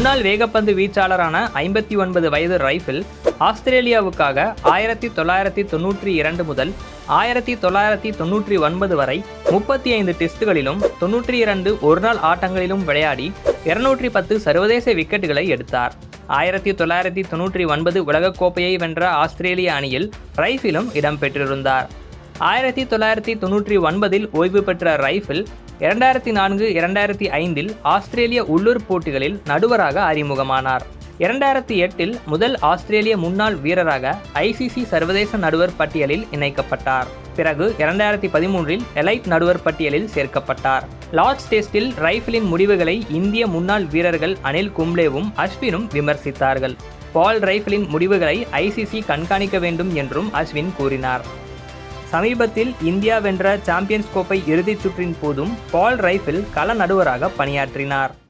முன்னாள் வேகப்பந்து வீச்சாளரான 59 வயது ரைஃபிள் ஆஸ்திரேலியாவுக்காக 1992 முதல் 1999 வரை 35 டெஸ்டுகளிலும் 92 ஒருநாள் ஆட்டங்களிலும் விளையாடி 210 சர்வதேச விக்கெட்டுகளை எடுத்தார். 1999 உலகக்கோப்பையை வென்ற ஆஸ்திரேலிய அணியில் ரைஃபிளும் இடம்பெற்றிருந்தார். 1999 ஓய்வு பெற்ற ரைஃபிள் 2004-2005 ஆஸ்திரேலிய உள்ளூர் போட்டிகளில் நடுவராக அறிமுகமானார். 2008 முதல் ஆஸ்திரேலிய முன்னாள் வீரராக ICC சர்வதேச நடுவர் பட்டியலில் இணைக்கப்பட்டார். பிறகு 2013 எலைட் நடுவர் பட்டியலில் சேர்க்கப்பட்டார். லார்ட்ஸ் டெஸ்டில் ரைஃபிளின் முடிவுகளை இந்திய முன்னாள் வீரர்கள் அனில் கும்ளேவும் அஸ்வினும் விமர்சித்தார்கள். பால் ரைஃபிளின் முடிவுகளை ICC கண்காணிக்க வேண்டும் என்றும் அஸ்வின் கூறினார். சமீபத்தில் இந்தியா வென்ற சாம்பியன்ஸ் கோப்பை இறுதிச் சுற்றின் போதும் பால் ரைஃபிள் கள நடுவராக பணியாற்றினார்.